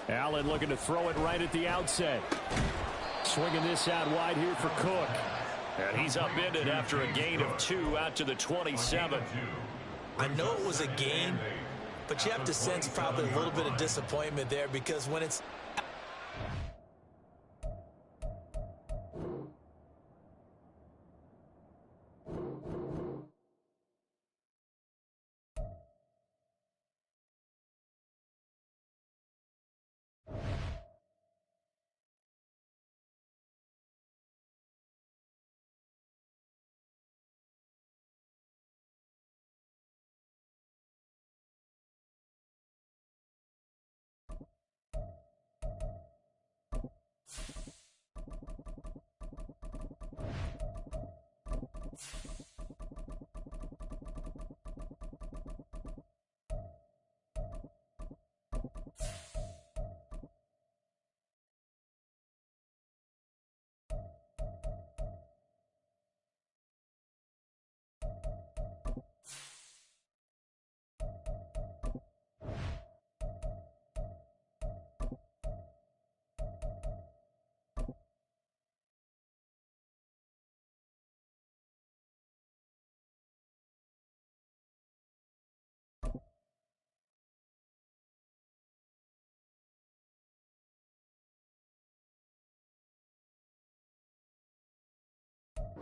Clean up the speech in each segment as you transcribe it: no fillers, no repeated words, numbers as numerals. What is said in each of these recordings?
Allen looking to throw it right at the outset. Swinging this out wide here for Cook. And he's upended after a gain of 2 out to the 27. I know it was a gain, but you have to sense probably a little bit of disappointment there, because when it's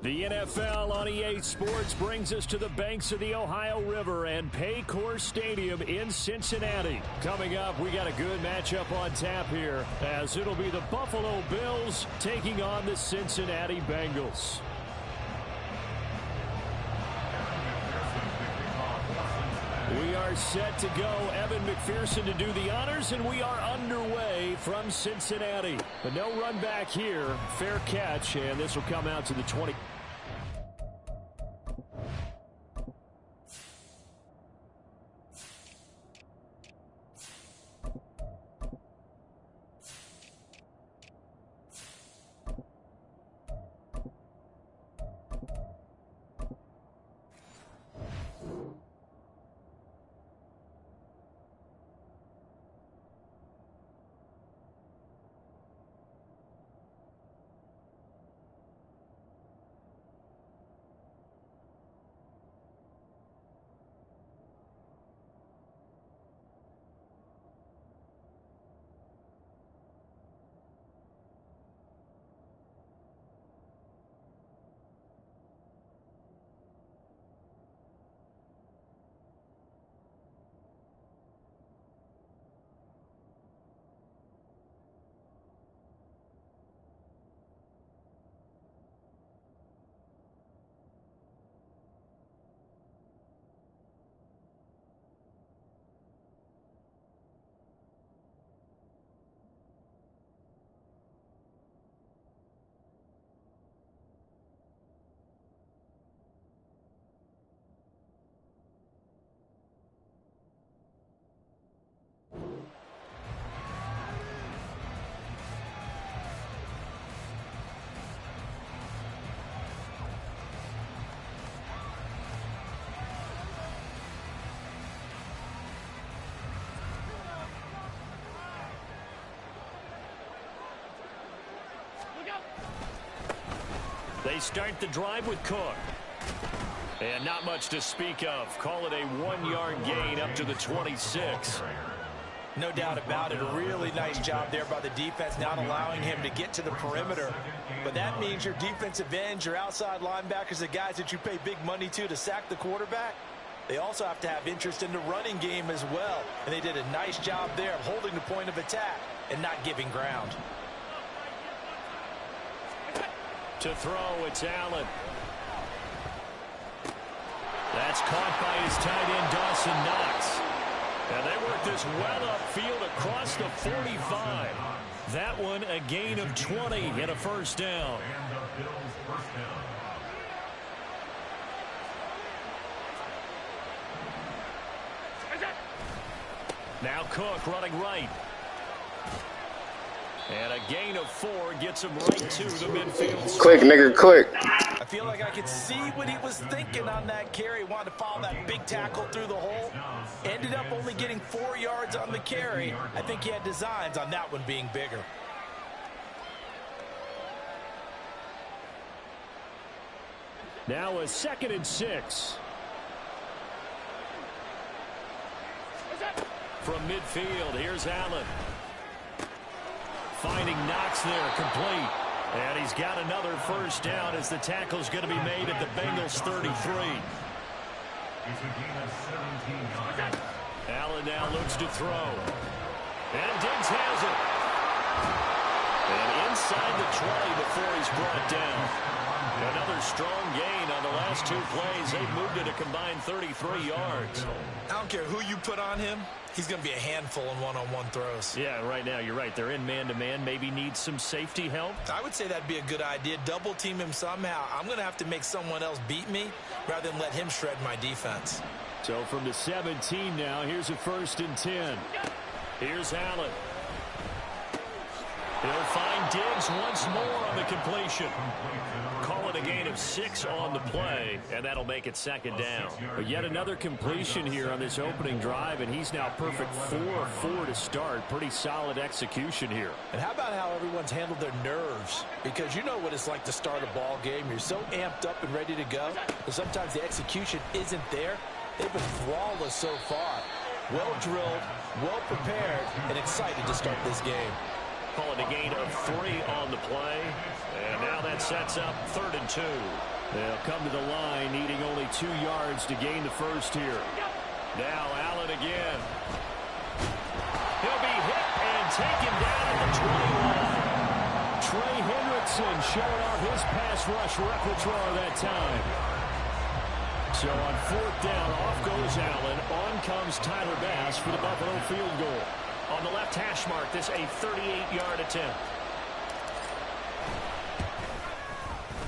The NFL on EA Sports brings us to the banks of the Ohio River and Paycor Stadium in Cincinnati. Coming up, we got a good matchup on tap here, as it'll be the Buffalo Bills taking on the Cincinnati Bengals. We are set to go. Evan McPherson to do the honors, and we are underway from Cincinnati. But no run back here. Fair catch, and this will come out to the 20. They start the drive with Cook. And not much to speak of. Call it a 1-yard gain up to the 26. No doubt about it. A really nice job there by the defense, not allowing him to get to the perimeter. But that means your defensive ends, your outside linebackers, the guys that you pay big money to sack the quarterback, they also have to have interest in the running game as well. And they did a nice job there of holding the point of attack and not giving ground. To throw, it's Allen. That's caught by his tight end, Dawson Knox. And they work this well upfield across the 45. That one a gain of 20 and a first down. Now Cook running right. And a gain of 4 gets him right to the midfield. Quick, nigga, quick. I feel like I could see what he was thinking on that carry. Wanted to follow that big tackle through the hole. Ended up only getting 4 yards on the carry. I think he had designs on that one being bigger. Now a 2nd and 6. From midfield, here's Allen. Finding Knox there, complete. And he's got another first down as the tackle's going to be made at the Bengals 33. Allen now looks to throw. And Diggs has it. And inside the 20 before he's brought down. Another strong gain on the last 2 plays. They've moved it a combined 33 yards. I don't care who you put on him. He's going to be a handful in one-on-one throws. Yeah, right now, you're right. They're in man-to-man. Maybe needs some safety help. I would say that'd be a good idea. Double team him somehow. I'm going to have to make someone else beat me rather than let him shred my defense. So from the 17 now, here's a 1st and 10. Here's Allen. He'll find Diggs once more on the completion. Call it a gain of 6 on the play, and that'll make it 2nd down. But yet another completion here on this opening drive, and he's now perfect 4-4 to start. Pretty solid execution here. And how about how everyone's handled their nerves? Because you know what it's like to start a ball game. You're so amped up and ready to go, but sometimes the execution isn't there. They've been flawless so far. Well drilled, well prepared, and excited to start this game. Call it a gain of 3 on the play. And now that sets up 3rd and 2. They'll come to the line, needing only 2 yards to gain the first here. Now Allen again. He'll be hit and taken down at the 21. Trey Hendrickson showing off his pass rush repertoire that time. So on 4th down, off goes Allen. On comes Tyler Bass for the Buffalo field goal. On the left hash mark, this a 38-yard attempt.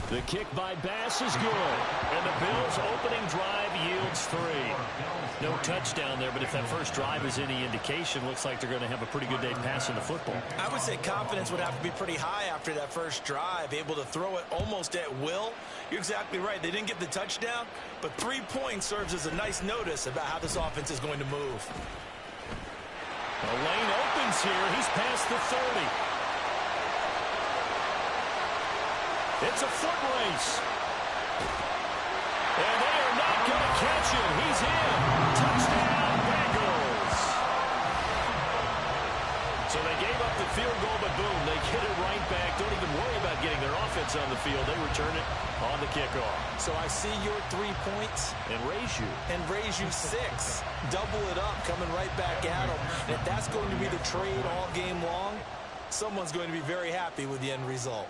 The kick by Bass is good. And the Bills' opening drive yields 3. No touchdown there, but if that first drive is any indication, looks like they're going to have a pretty good day passing the football. I would say confidence would have to be pretty high after that first drive, able to throw it almost at will. You're exactly right. They didn't get the touchdown, but 3 points serves as a nice notice about how this offense is going to move. The lane opens here. He's past the 30. It's a foot race. And they are not going to catch him. He's in. Touchdown, Bengals. So they gave up the field goal, but boom, they get it right back. Don't even worry about getting their offense on the field. They return it on the kickoff. So I see your 3 points. And raise you. And raise you 6. Double it up, coming right back at them. And if that's going to be the trade all game long, someone's going to be very happy with the end result.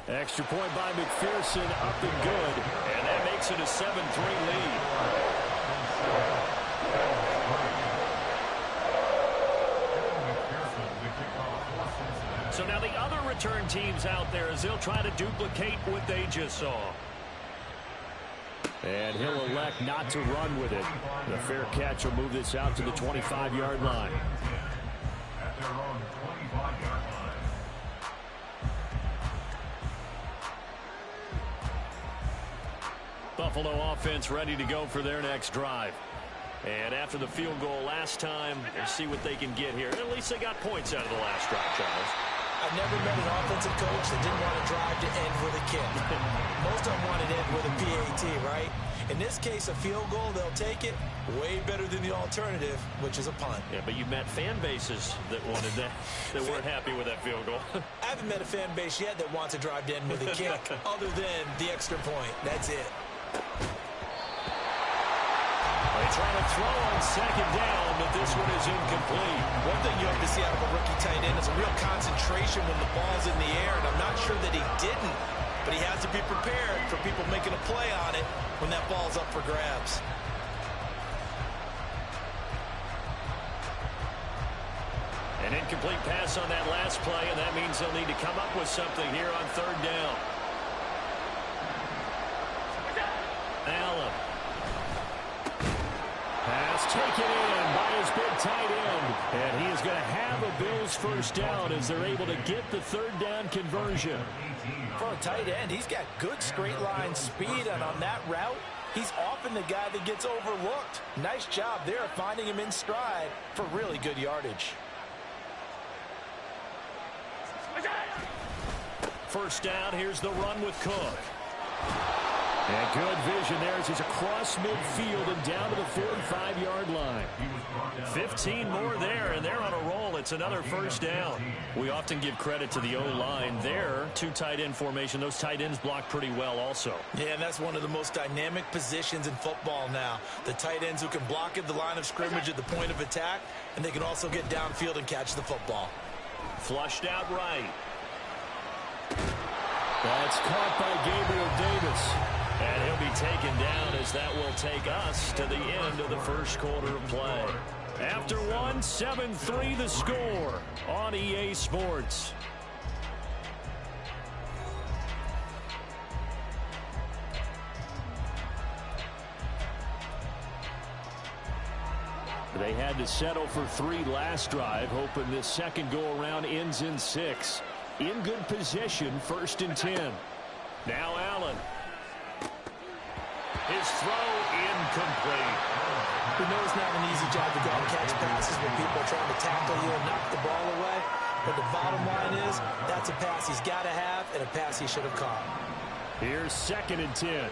Extra point by McPherson, up and good. And that makes it a 7-3 lead. So now the other return teams out there as they'll try to duplicate what they just saw. And he'll elect not to run with it. The fair catch will move this out to the 25-yard line. At their own 25-yard line. Buffalo offense ready to go for their next drive. And after the field goal last time, we'll see what they can get here. And at least they got points out of the last drive, Charles. I've never met an offensive coach that didn't want to drive to end with a kick. Most of them wanted to end with a PAT, right? In this case, a field goal, they'll take it. Way better than the alternative, which is a punt. Yeah, but you've met fan bases that wanted that, that weren't happy with that field goal. I haven't met a fan base yet that wants to drive to end with a kick other than the extra point. That's it. They try to throw on 2nd down, but this one is incomplete. One thing you have to see out of a rookie tight end is a real concentration when the ball's in the air, and I'm not sure that he didn't, but he has to be prepared for people making a play on it when that ball's up for grabs. An incomplete pass on that last play, and that means they'll need to come up with something here on 3rd down. Allen. Pass going to have a Bills first down as they're able to get the third down conversion. For a tight end, he's got good straight line speed, and on that route, he's often the guy that gets overlooked. Nice job there finding him in stride for really good yardage. First down, here's the run with Cook. And good vision there as he's across midfield and down to the 45-yard line. 15 more there, and they're on a roll. It's another first down. We often give credit to the O-line there. Two tight end formation. Those tight ends block pretty well also. Yeah, and that's one of the most dynamic positions in football now. The tight ends who can block at the line of scrimmage at the point of attack, and they can also get downfield and catch the football. Flushed out right. That's caught by Gabriel Davis. And he'll be taken down as that will take us to the end of the first quarter of play. After one, 7-3 the score on EA Sports. They had to settle for 3 last drive, hoping this second go-around ends in 6. In good position, 1st and 10. Now Allen. His throw incomplete. We know it's not an easy job to go and catch passes when people are trying to tackle you and knock the ball away. But the bottom line is, that's a pass he's got to have and a pass he should have caught. Here's 2nd and 10.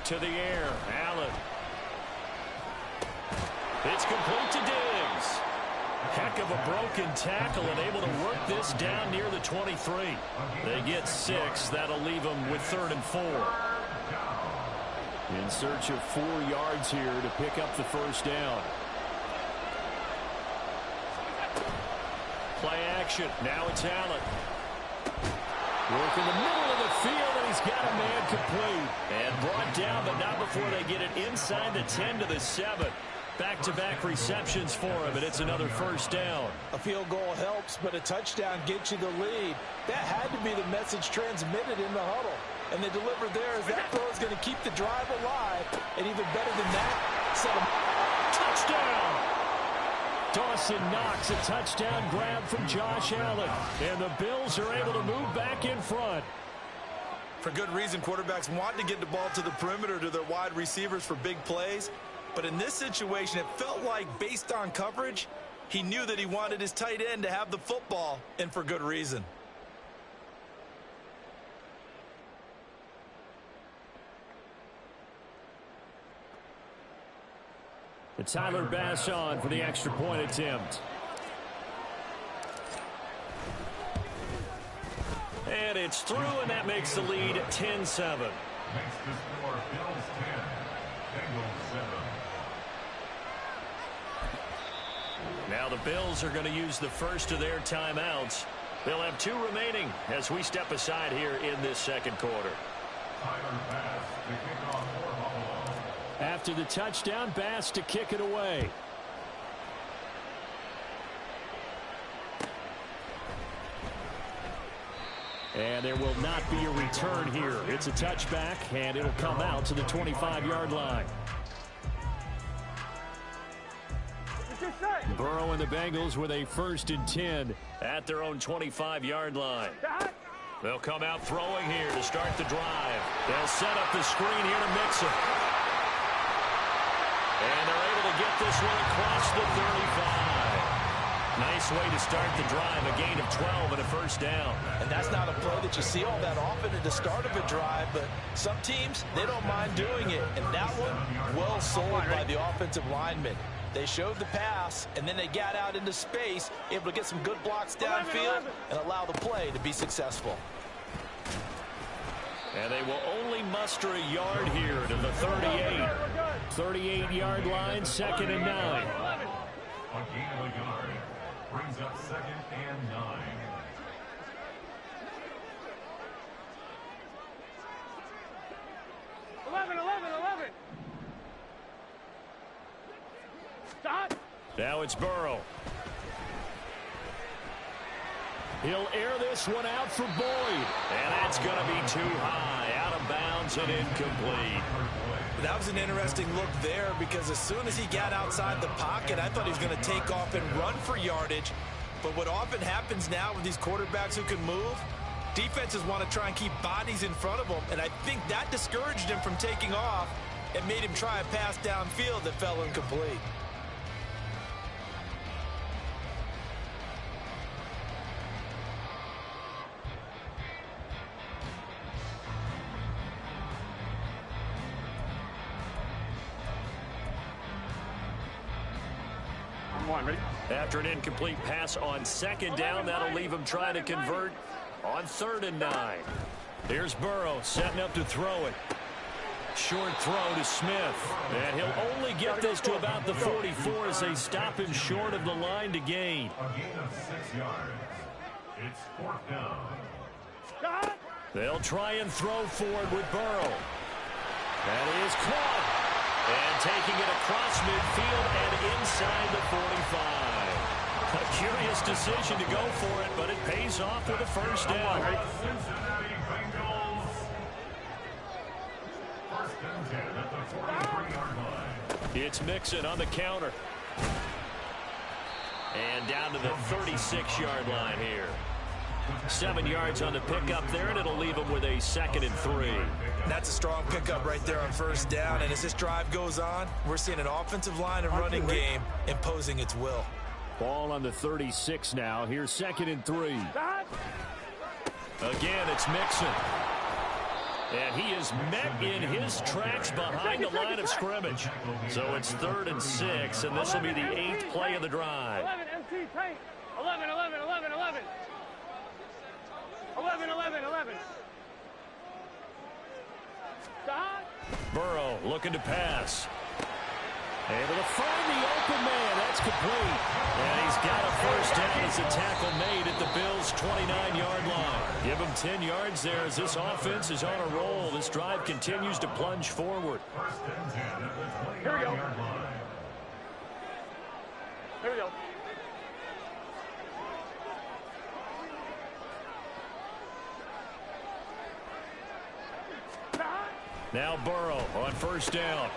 To the air, Allen. It's complete to Diggs. Heck of a broken tackle and able to work this down near the 23. They get 6. That'll leave them with 3rd and 4. In search of 4 yards here to pick up the first down. Play action. Now it's Allen. Work in the middle of the field, and he's got a man complete. And brought down, but not before they get it inside the 10 to the 7. Back-to-back receptions for him, and it's another first down. A field goal helps, but a touchdown gets you the lead. That had to be the message transmitted in the huddle. And they delivered there as that throw is going to keep the drive alive. And even better than that, set him. Touchdown! Dawson Knox, a touchdown grab from Josh Allen. And the Bills are able to move back in front. For good reason, quarterbacks want to get the ball to the perimeter to their wide receivers for big plays. But in this situation, it felt like, based on coverage, he knew that he wanted his tight end to have the football, and for good reason. The Tyler Bass on for the extra point attempt. And it's through, and that makes the lead 10-7. Makes the score Bills 10, Bengals 7. Now the Bills are going to use the first of their timeouts. They'll have 2 remaining as we step aside here in this second quarter. Tyler Bass to kick off for Buffalo. After the touchdown, Bass to kick it away. And there will not be a return here. It's a touchback, and it'll come out to the 25-yard line. Burrow and the Bengals with a 1st and 10 at their own 25-yard line. They'll come out throwing here to start the drive. They'll set up the screen here to Mixon. And they're able to get this one across the 35. Nice way to start the drive, a gain of 12 and a first down. And that's not a play that you see all that often at the start of a drive, but some teams, they don't mind doing it. And that one, well sold by the offensive lineman. They showed the pass, and then they got out into space, able to get some good blocks downfield and allow the play to be successful. And they will only muster a yard here to the 38. 38-yard line, 2nd and 9. A gain of a yard brings up 2nd and 9. Now it's Burrow. He'll air this one out for Boyd. And that's going to be too high. Out of bounds and incomplete. That was an interesting look there because as soon as he got outside the pocket, I thought he was going to take off and run for yardage. But what often happens now with these quarterbacks who can move, defenses want to try and keep bodies in front of them. And I think that discouraged him from taking off and made him try a pass downfield that fell incomplete. After an incomplete pass on second down, that'll leave him trying to convert on 3rd and 9. Here's Burrow setting up to throw it. Short throw to Smith. And he'll only get this to about the 44 as they stop him short of the line to gain. A gain of 6 yards. It's 4th down. They'll try and throw forward with Burrow. That is caught. And taking it across midfield and inside the 45. A curious decision to go for it, but it pays off with a first down. Cincinnati Bengals. 1st and 10 at the 43-yard line. It's Mixon on the counter. And down to the 36-yard line here. 7 yards on the pickup there, and it'll leave him with a 2nd and 3. That's a strong pickup right there on first down. And as this drive goes on, we're seeing an offensive line and running game imposing its will. Ball on the 36 now. Here's 2nd and 3. Again, it's Mixon. And he is met in his tracks behind the line of scrimmage. So it's 3rd and 6, and this will be the 8th play of the drive. 11, MC, tank. 11, 11, 11, 11. 11, 11, 11. Burrow looking to pass. Able to find the open man. That's complete. And he's got a first down as the tackle made at the Bills' 29-yard line. Give him 10 yards there as this offense is on a roll. This drive continues to plunge forward. 1st and 10 at the Here we go. 29-yard line. Here we go. Now Burrow on first down.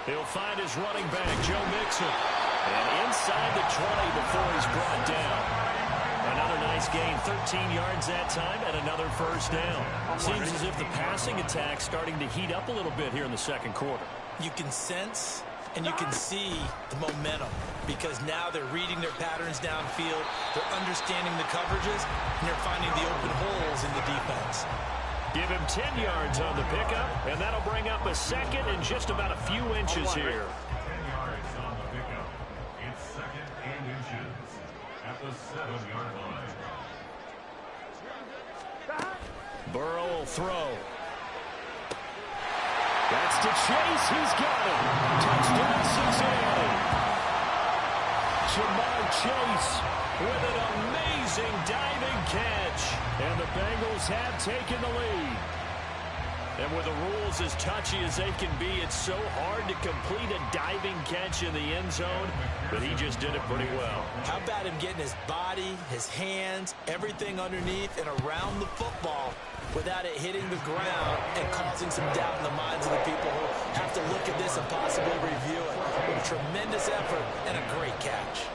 He'll find his running back, Joe Mixon. And inside the 20 before he's brought down. Another nice gain, 13 yards that time, and another first down. Seems as if the passing attack's starting to heat up a little bit here in the 2nd quarter. You can sense and you can see the momentum because now they're reading their patterns downfield, they're understanding the coverages, and they're finding the open holes in the defense. Give him 10 yards on the pickup, and that'll bring up a 2nd and just about a few inches here. 10 yards on the pickup. It's 2nd and inches at the 7-yard line. Burrow will throw. That's to Chase. He's got it. Touchdown, Cincinnati. Jamar Chase with an amazing diving catch. And the Bengals have taken the lead. And with the rules as touchy as they can be, it's so hard to complete a diving catch in the end zone, but he just did it pretty well. How about him getting his body, his hands, everything underneath and around the football without it hitting the ground and causing some doubt in the minds of the people who have to look at this and possibly review it. With a tremendous effort and a great catch.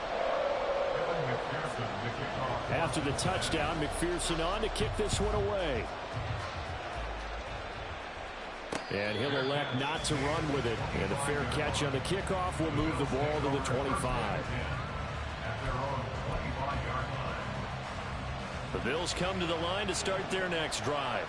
After the touchdown, McPherson on to kick this one away. And he'll elect not to run with it. And the fair catch on the kickoff will move the ball to the 25. The Bills come to the line to start their next drive.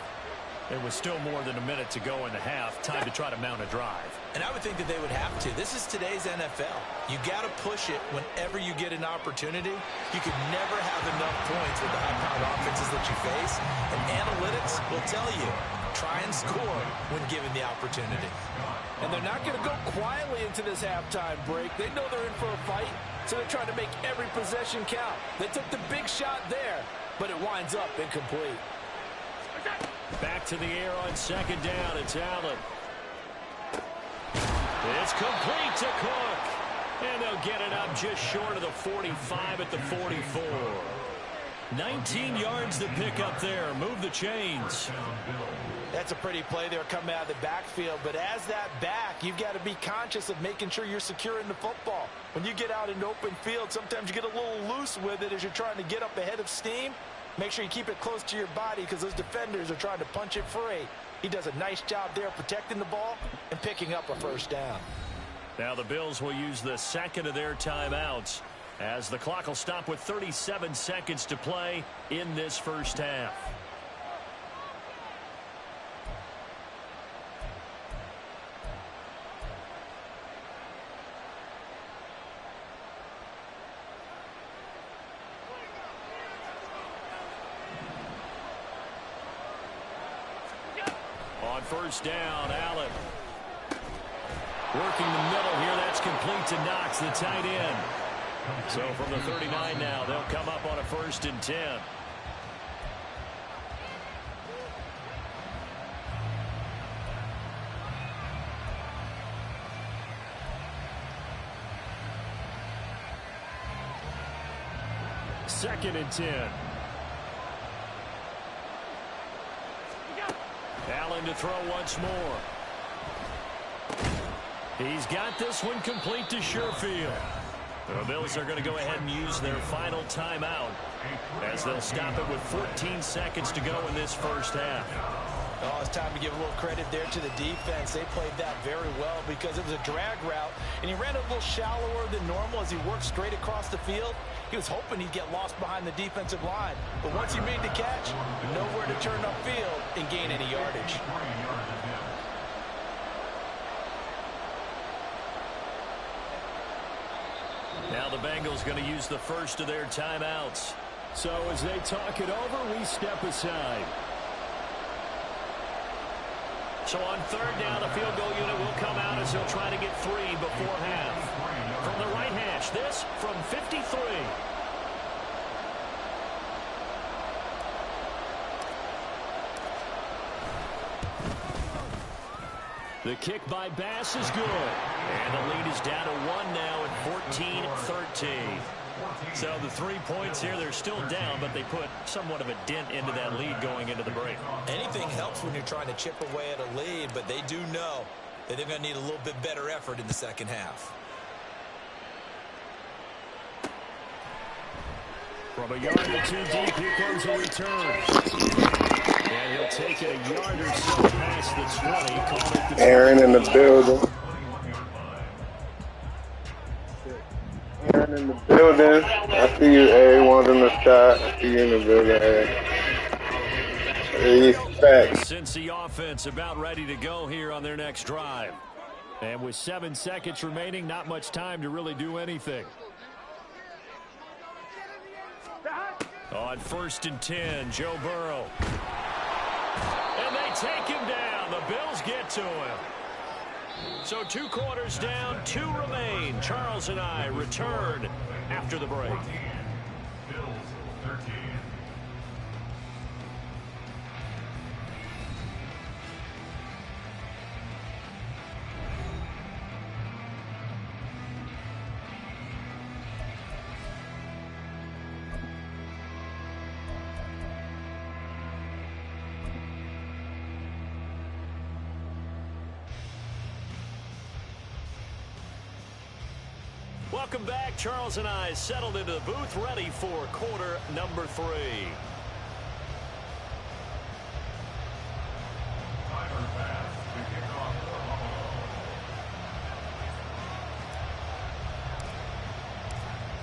There was still more than a minute to go in the half. Time to try to mount a drive. And I would think that they would have to. This is today's NFL. You got to push it whenever you get an opportunity. You can never have enough points with the high-powered offenses that you face. And analytics will tell you, try and score when given the opportunity. And they're not going to go quietly into this halftime break. They know they're in for a fight, so they're trying to make every possession count. They took the big shot there, but it winds up incomplete. Back to the air on second down. It's Allen. It's complete to Cook. And they'll get it up just short of the 45 at the 44. 19 yards to pick up there. Move the chains. That's a pretty play there coming out of the backfield. But as that back, you've got to be conscious of making sure you're securing the football. When you get out in open field, sometimes you get a little loose with it as you're trying to get up ahead of steam. Make sure you keep it close to your body because those defenders are trying to punch it free. He does a nice job there protecting the ball and picking up a first down. Now the Bills will use the second of their timeouts as the clock will stop with 37 seconds to play in this first half. On first down, Allen. Working the middle here. That's complete to Knox, the tight end. So from the 39 now, they'll come up on a 1st and 10. Second and 10. Allen to throw once more. He's got this one complete to Sherfield. The Bills are going to go ahead and use their final timeout as they'll stop it with 14 seconds to go in this first half. Oh, it's time to give a little credit there to the defense. They played that very well because it was a drag route, and he ran a little shallower than normal as he worked straight across the field. He was hoping he'd get lost behind the defensive line, but once he made the catch, nowhere to turn upfield and gain any yardage. Now the Bengals going to use the first of their timeouts. So as they talk it over, we step aside. So on third down, the field goal unit will come out as they'll try to get 3 before half. From the right hash, this from 53. The kick by Bass is good. And the lead is down to 1 now at 14-13. So the 3 points here, they're still down, but they put somewhat of a dent into that lead going into the break. Anything helps when you're trying to chip away at a lead, but they do know that they're going to need a little bit better effort in the second half. From a yard or 2 deep, here comes a return. And he'll take it a yard or so past the 20. Aaron in the building. Aaron in the building. I see you, A. One's in the shot. I see you in the building, A. Respect. Since the offense about ready to go here on their next drive. And with 7 seconds remaining, not much time to really do anything. On 1st and 10, Joe Burrow. And they take him down. The Bills get to him. So 2 quarters down, 2 remain. Charles and I return after the break. Bills 13. Welcome back. Charles and I settled into the booth, ready for quarter number 3. Tyler Bass to kick off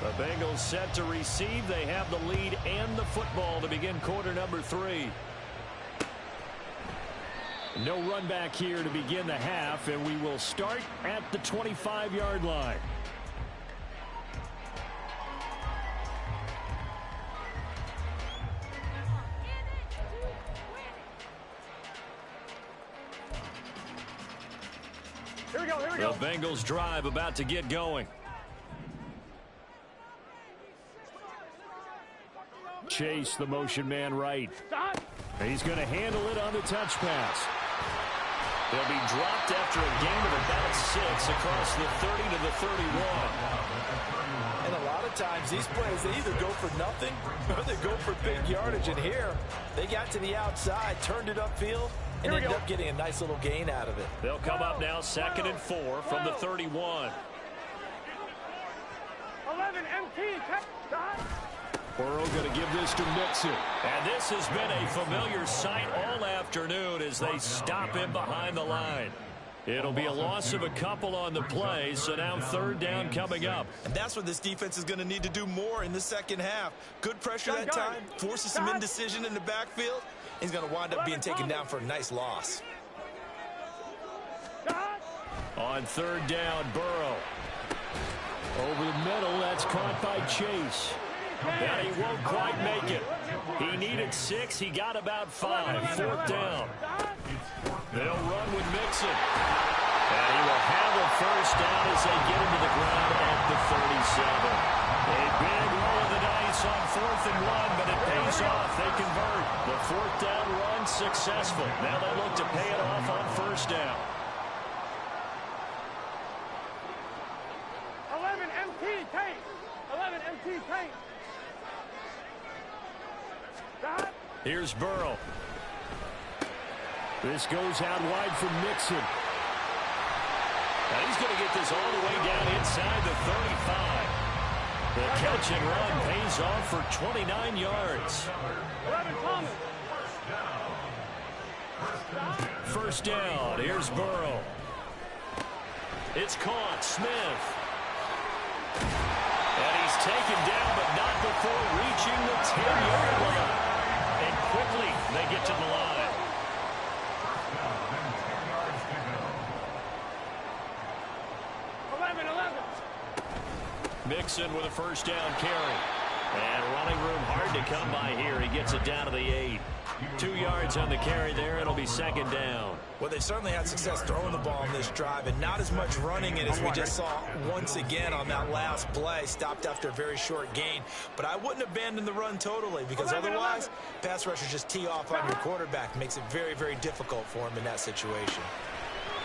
The Bengals set to receive. They have the lead and the football to begin quarter number 3. No run back here to begin the half, and we will start at the 25-yard line. Here we go, here we The go. Bengals drive about to get going. Chase, the motion man right. He's going to handle it on the touch pass. They'll be dropped after a gain of about 6 across the 30 to the 31. And a lot of of times, these plays, they either go for nothing or they go for big yardage. And here, they got to the outside, turned it upfield, and ended up getting a nice little gain out of it. They'll come up now 2nd and 4 from the 31. 11 MT. Burrow going to give this to Mixon. And this has been a familiar sight all afternoon as they stop him behind the line. It'll be a loss of a couple on the play, so now 3rd down coming up. And that's what this defense is going to need to do more in the second half. Good pressure that time, forces some indecision in the backfield. He's going to wind up being taken down for a nice loss. On 3rd down, Burrow. Over the middle, that's caught by Chase. And he won't quite make it. He needed 6. He got about 5. 4th down. They'll run with Mixon. And he will have a 1st down as they get him to the ground at the 37. A big roll of the dice on 4th and 1, but it pays off. They convert. The 4th down run successful. Now they look to pay it off on 1st down. 11 MT tank. 11 MT tank. Here's Burrow. This goes out wide for Mixon. Now he's going to get this all the way down inside the 35. The catch and run pays off for 29 yards. 11 Thomas. 1st down. Here's Burrow. It's caught. Smith. And he's taken down, but not before reaching the 10-yard line. And quickly, they get to the line. 11. Mixon with a 1st down carry. And running room hard to come by here. He gets it down to the 8. 2 yards on the carry there. It'll be 2nd down. Well, they certainly had success throwing the ball in this drive and not as much running it as we just saw once again on that last play. Stopped after a very short gain. But I wouldn't abandon the run totally because otherwise, pass rushers just tee off on your quarterback. Makes it very, very difficult for him in that situation.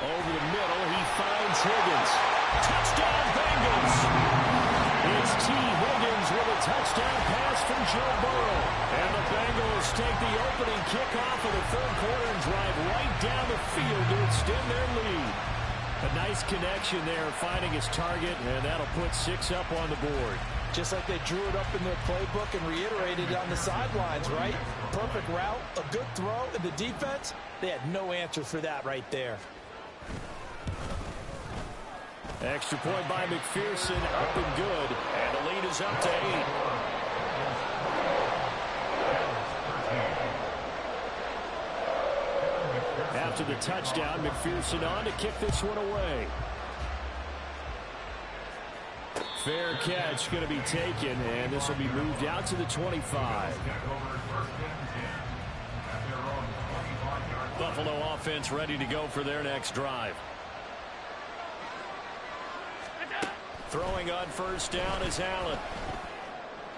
Over the middle, he finds Higgins. Touchdown, Bengals! It's T. Higgins with a touchdown pass from Joe Burrow. And the Bengals take the opening kickoff of the 3rd quarter and drive right down the field to extend their lead. A nice connection there, finding his target, and that'll put 6 up on the board. Just like they drew it up in their playbook and reiterated on the sidelines, right? Perfect route, a good throw, and the defense, they had no answer for that right there. Extra point by McPherson, up and good, and the lead is up to 8. After the touchdown, McPherson on to kick this one away. Fair catch going to be taken, and this will be moved out to the 25. Buffalo offense ready to go for their next drive. Throwing on 1st down is Allen.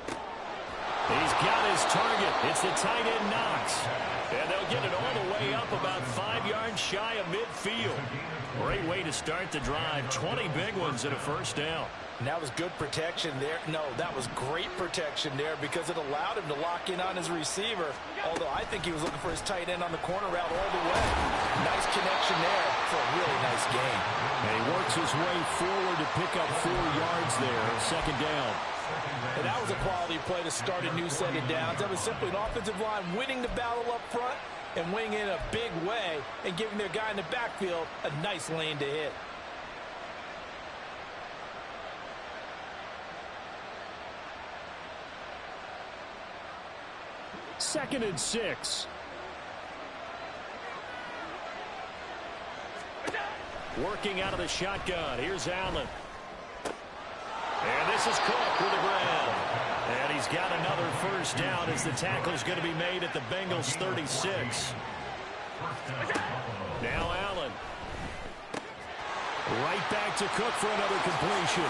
He's got his target. It's the tight end Knox. And they'll get it all the way up about 5 yards shy of midfield. Great way to start the drive. 20 big ones and a 1st down. And that was good protection there. No, that was great protection there because it allowed him to lock in on his receiver. Although I think he was looking for his tight end on the corner route all the way. Nice connection there for a really nice gain. And he works his way forward to pick up 4 yards there. 2nd down. And that was a quality play to start a new set of downs. That was simply an offensive line winning the battle up front and winning in a big way and giving their guy in the backfield a nice lane to hit. Second and 6. Working out of the shotgun. Here's Allen. And this is Cook with the grab. And he's got another 1st down as the tackle is going to be made at the Bengals 36. Now Allen. Right back to Cook for another completion.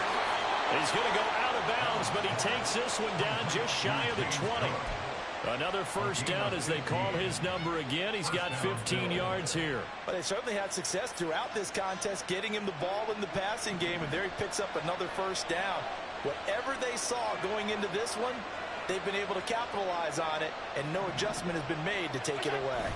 He's going to go out of bounds, but he takes this one down just shy of the 20. Another 1st down as they call his number again. He's got 15 yards here. But they certainly had success throughout this contest, getting him the ball in the passing game, and there he picks up another 1st down. Whatever they saw going into this one, they've been able to capitalize on it, and no adjustment has been made to take it away.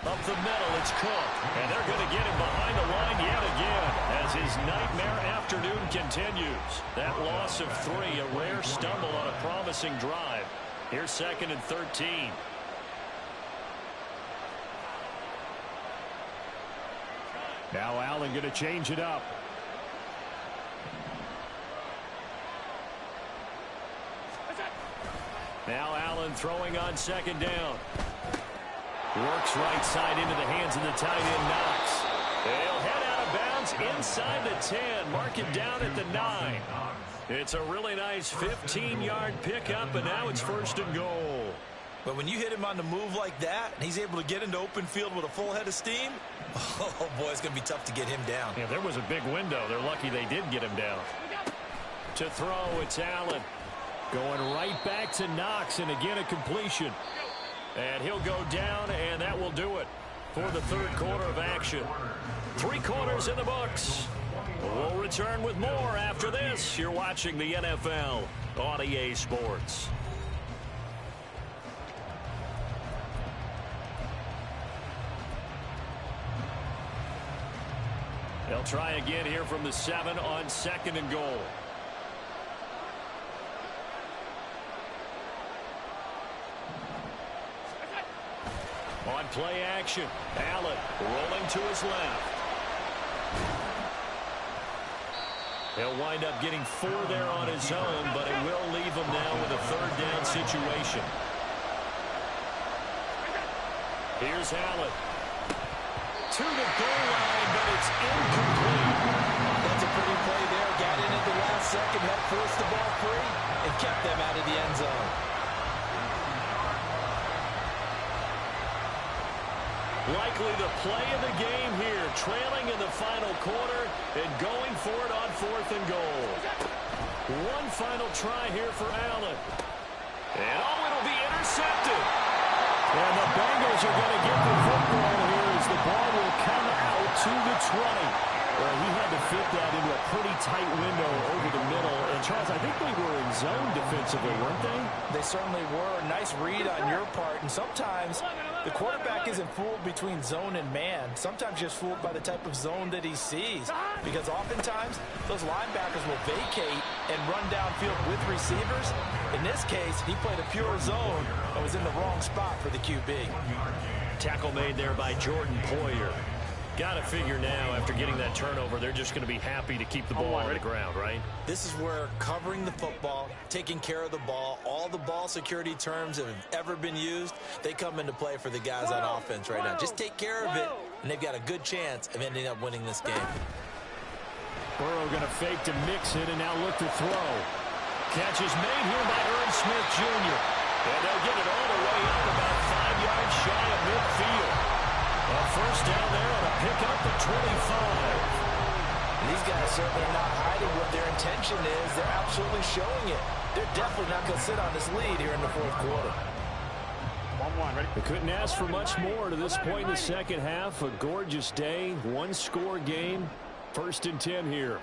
Up the middle, it's Cook. And they're going to get him behind the line yet again as his nightmare afternoon continues. That loss of 3, a rare stumble on a promising drive. Here's 2nd and 13. Now Allen going to change it up. Now Allen throwing on 2nd down. Works right side into the hands of the tight end, Knox. They'll head out of bounds inside the 10. Mark it down at the 9. It's a really nice 15-yard pickup, and now it's 1st and goal. But when you hit him on the move like that, and he's able to get into open field with a full head of steam, oh, boy, it's going to be tough to get him down. Yeah, there was a big window. They're lucky they did get him down. To throw, it's Allen. Going right back to Knox, and again a completion. And he'll go down, and that will do it for the 3rd quarter of action. 3 quarters in the books. We'll return with more after this. You're watching the NFL on EA Sports. They'll try again here from the 7 on 2nd and goal. On play action, Allen rolling to his left. He'll wind up getting 4 there on his own, but it will leave him now with a 3rd down situation. Here's Allen. To the goal line, but it's incomplete. That's a pretty play there. Got in at the last second, helped force the ball free, and kept them out of the end zone. Likely the play of the game here, trailing in the final quarter and going for it on 4th and goal. One final try here for Allen. And it'll be intercepted. And the Bengals are going to get the football here as the ball will come out to the 20. Well, he had to fit that into a pretty tight window over the middle. And, Charles, I think they were in zone defensively, weren't they? They certainly were. Nice read on your part. And sometimes the quarterback isn't fooled between zone and man. Sometimes just fooled by the type of zone that he sees. Because oftentimes, those linebackers will vacate and run downfield with receivers. In this case, he played a pure zone and was in the wrong spot for the QB. Tackle made there by Jordan Poyer. Got to figure now, after getting that turnover, they're just going to be happy to keep the ball on the ground, right? This is where covering the football, taking care of the ball, all the ball security terms that have ever been used, they come into play for the guys on offense right now. Just take care of it, and they've got a good chance of ending up winning this game. Burrow going to fake to mix it and now look to throw. Catch is made here by Irv Smith Jr. And they'll get it all the way up about 5 yards shy of midfield. A 1st down there on a pickup at 25. These guys certainly are not hiding what their intention is. They're absolutely showing it. They're definitely not going to sit on this lead here in the 4th quarter. 1-1, ready? They couldn't ask for much more to this point in the 2nd half. A gorgeous day, 1-score game. 1st and 10 here.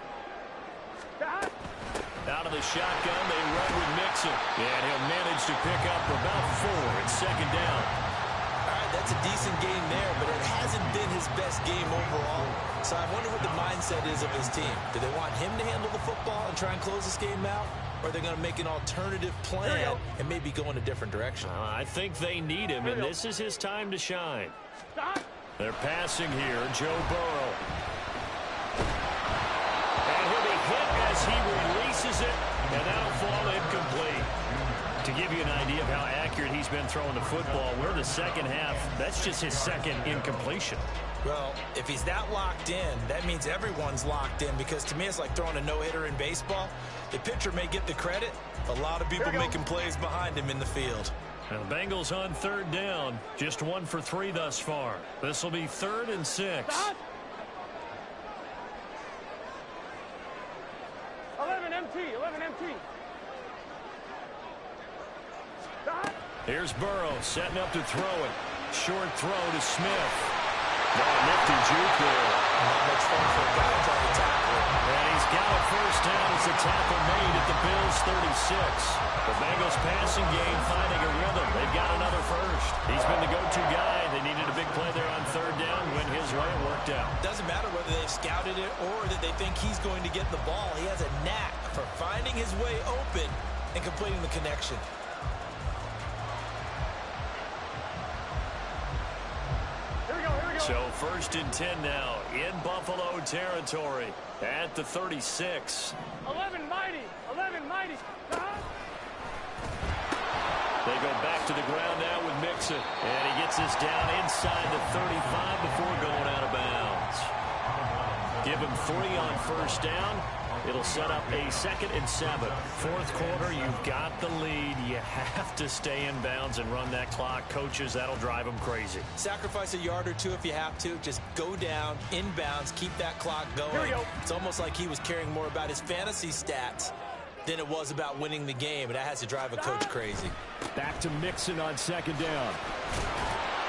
Out of the shotgun, they run with Mixon. And he'll manage to pick up about 4 at 2nd down. That's a decent game there, but it hasn't been his best game overall. So I wonder what the mindset is of his team. Do they want him to handle the football and try and close this game out? Or are they going to make an alternative plan and maybe go in a different direction? I think they need him, and this is his time to shine. They're passing here, Joe Burrow. And he'll be hit as he releases it, and that'll fall incomplete. To give you an idea of how accurate he's been throwing the football, we're in the 2nd half. That's just his 2nd incompletion. Well, if he's that locked in, that means everyone's locked in, because to me it's like throwing a no-hitter in baseball. The pitcher may get the credit. A lot of people making plays behind him in the field. Now the Bengals on 3rd down. Just 1 for 3 thus far. This will be 3rd and 6. 11 MT, 11 MT. Here's Burrow setting up to throw it. Short throw to Smith. Nifty juke there. Not much fun for a guy trying to tackle. And he's got a first down as the tackle made at the Bills' 36. The Bengals passing game finding a rhythm. They've got another first. He's been the go-to guy. They needed a big play there on third down. Went his way and worked out. Doesn't matter whether they've scouted it or that they think he's going to get the ball. He has a knack for finding his way open and completing the connection. So first and 10 now in Buffalo territory at the 36. 11 mighty. 11 mighty. They go back to the ground now with Mixon. And he gets this down inside the 35 before going out of bounds. Give him 3 on first down. It'll set up a 2nd and 7. Fourth quarter, you've got the lead. You have to stay in bounds and run that clock. Coaches, that'll drive them crazy. Sacrifice a yard or two if you have to. Just go down, in bounds, keep that clock going. It's almost like he was caring more about his fantasy stats than it was about winning the game, and that has to drive a coach crazy. Back to Mixon on 2nd down.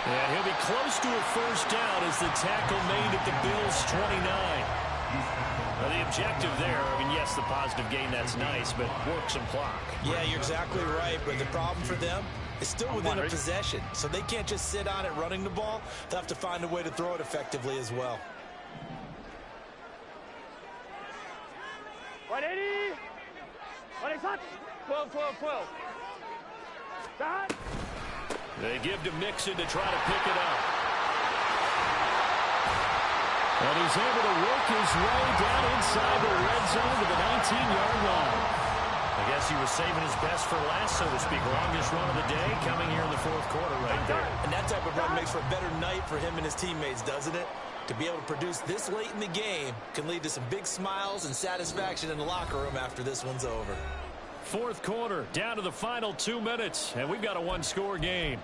And he'll be close to a first down as the tackle made at the Bills' 29. Well, the objective there, I mean, yes, the positive gain, that's nice, but work some clock. Yeah, you're exactly right, but the problem for them is still within a possession, so they can't just sit on it running the ball. They'll have to find a way to throw it effectively as well. 180. 180. 12, 12, 12. Stop. They give to Mixon to try to pick it up. And he's able to work his way down inside the red zone to the 19-yard line. I guess he was saving his best for last, so to speak. Longest run of the day coming here in the fourth quarter right there. And that type of run makes for a better night for him and his teammates, doesn't it? To be able to produce this late in the game can lead to some big smiles and satisfaction in the locker room after this one's over. Fourth quarter, down to the final 2 minutes, and we've got a one-score game.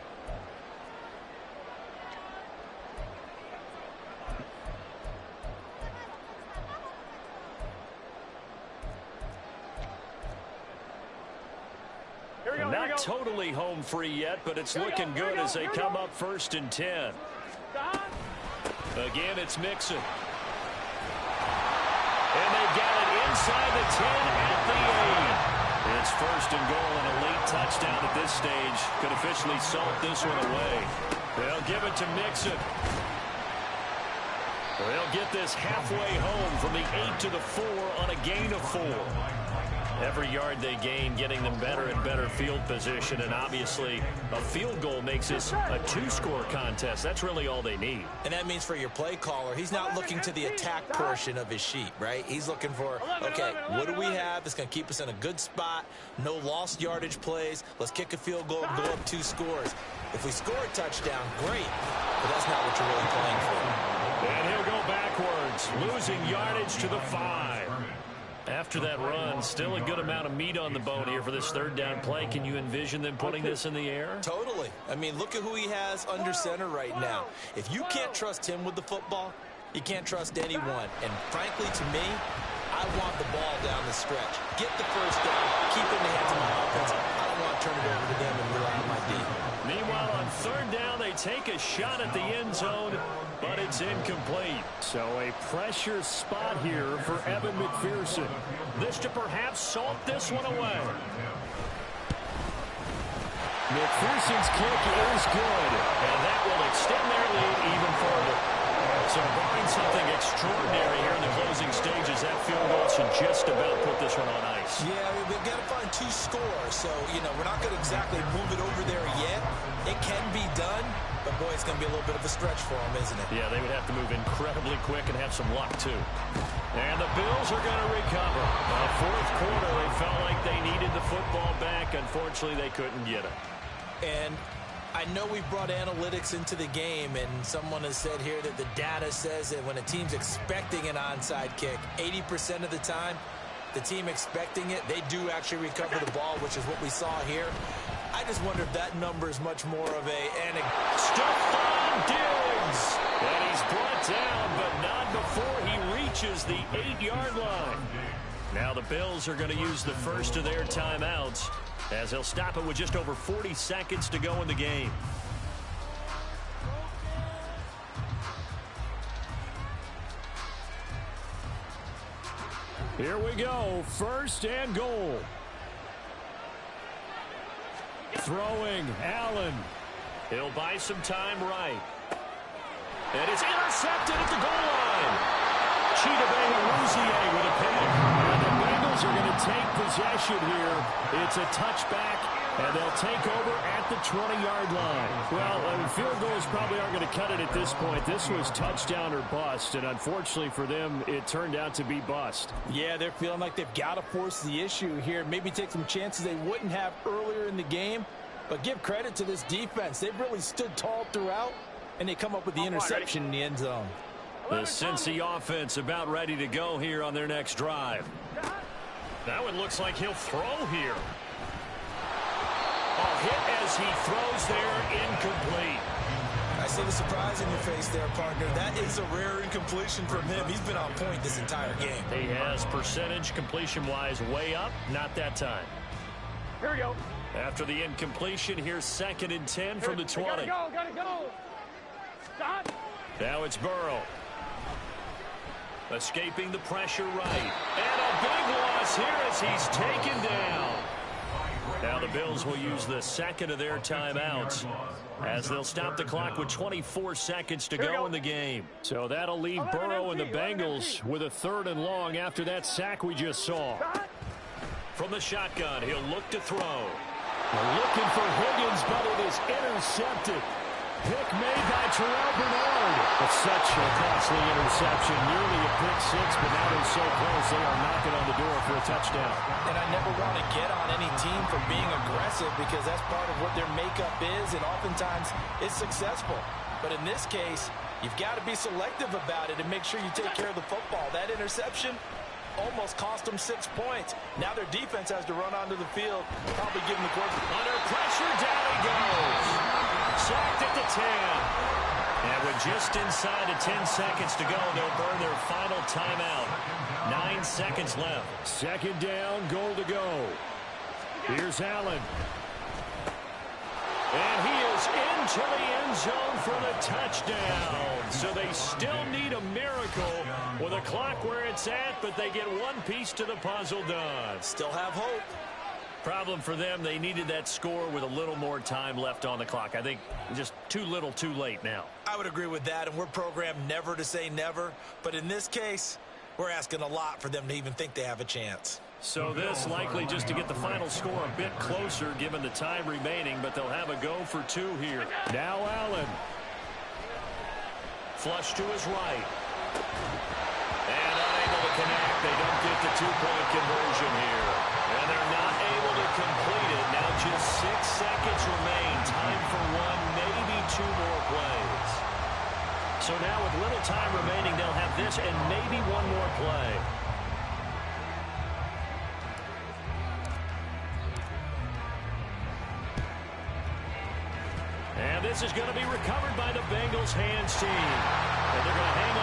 Not totally home free yet, but it's looking good as they come up 1st and 10. Again, it's Mixon. And they've got it inside the 10 at the 8. It's 1st and goal and a late touchdown at this stage. Could officially salt this one away. They'll give it to Mixon. They'll get this halfway home from the 8 to the 4 on a gain of 4. Every yard they gain, getting them better and better field position, and obviously a field goal makes this a 2-score contest. That's really all they need. And that means for your play caller, he's not looking to the attack portion of his sheet, right? He's looking for, okay, what do we have that's going to keep us in a good spot? No lost yardage plays. Let's kick a field goal and go up 2 scores. If we score a touchdown, great, but that's not what you're really playing for. And he'll go backwards, losing yardage to the 5. After that run, still a good amount of meat on the bone here for this third down play. Can you envision them putting this in the air? Totally. I mean, look at who he has under center right now. If you can't trust him with the football, you can't trust anyone. And frankly, to me, I want the ball down the stretch. Get the first down, keep it in the hands of my offense. I don't want to turn it over to them and rely on my D. Meanwhile, on third down, they take a shot at the end zone, but it's incomplete. So a pressure spot here for Evan McPherson. This to perhaps salt this one away. McPherson's kick is good, and that will extend their lead even further. So barring something extraordinary here in the closing stages, that field goal should just about put this one on ice. Yeah, I mean, we've got to find 2 scores, so, you know, we're not going to exactly move it over there yet. It can be done, but, boy, it's going to be a little bit of a stretch for them, isn't it? Yeah, they would have to move incredibly quick and have some luck, too. And the Bills are going to recover. Fourth quarter, they felt like they needed the football back. Unfortunately, they couldn't get it. And I know we've brought analytics into the game, and someone has said here that the data says that when a team's expecting an onside kick, 80% of the time, the team expecting it, they do actually recover the ball, which is what we saw here. I just wonder if that number is much more of a... Stephon Diggs! And he's brought down, but not before he reaches the 8-yard line. Now the Bills are going to use the first of their timeouts, as they'll stop it with just over 40 seconds to go in the game. Here we go. First and goal. Throwing, Allen. He'll buy some time right. And it's intercepted at the goal line. Chidobe with a pick. And the Bengals are going to take possession here. It's a touchback, and they'll take over at the 20-yard line. Well, field goals probably aren't going to cut it at this point. This was touchdown or bust, and unfortunately for them, it turned out to be bust. Yeah, they're feeling like they've got to force the issue here. Maybe take some chances they wouldn't have earlier in the game. But give credit to this defense. They've really stood tall throughout, and they come up with the interception in the end zone. The Cincy offense about ready to go here on their next drive. That one looks like he'll throw here. A hit as he throws there, incomplete. I see the surprise in your face there, partner. That is a rare incompletion from him. He's been on point this entire game. He has percentage completion-wise way up, not that time. Here we go. After the incompletion, here's 2nd and 10 from the 20. Gotta go. Stop. Now it's Burrow. Escaping the pressure right. And a big loss here as he's taken down. Now the Bills will use the second of their timeouts as they'll stop the clock with 24 seconds to go in the game. So that'll leave Burrow and the Bengals with a 3rd and long after that sack we just saw. From the shotgun, he'll look to throw. Looking for Higgins, but it is intercepted. Pick made by Terrell Bernard. It's such a costly interception. Nearly a pick six, but now they're so close they are knocking on the door for a touchdown. And I never want to get on any team for being aggressive because that's part of what their makeup is, and oftentimes it's successful. But in this case, you've got to be selective about it and make sure you take care of the football. That interception almost cost them 6 points. Now their defense has to run onto the field, probably give them the quarterback. Under pressure, down he goes. Sacked at the 10. And with just inside of 10 seconds to go, they'll burn their final timeout. 9 seconds left. 2nd down, goal to go. Here's Allen. And he is into the end zone for the touchdown. So they still need a miracle with a clock where it's at, but they get one piece to the puzzle done. Still have hope. Problem for them, they needed that score with a little more time left on the clock. I think just too little, too late now. I would agree with that, and we're programmed never to say never. But in this case, we're asking a lot for them to even think they have a chance. So this likely just to get the final score a bit closer given the time remaining, but they'll have a go for 2 here. Now Allen. Flush to his right. And unable to connect. They don't get the 2-point conversion here. And they're not able to complete it. Now just 6 seconds remain. Time for 1, maybe 2 more plays. So now with little time remaining, they'll have this and maybe 1 more play. And this is going to be recovered by the Bengals hands team. And they're going to hang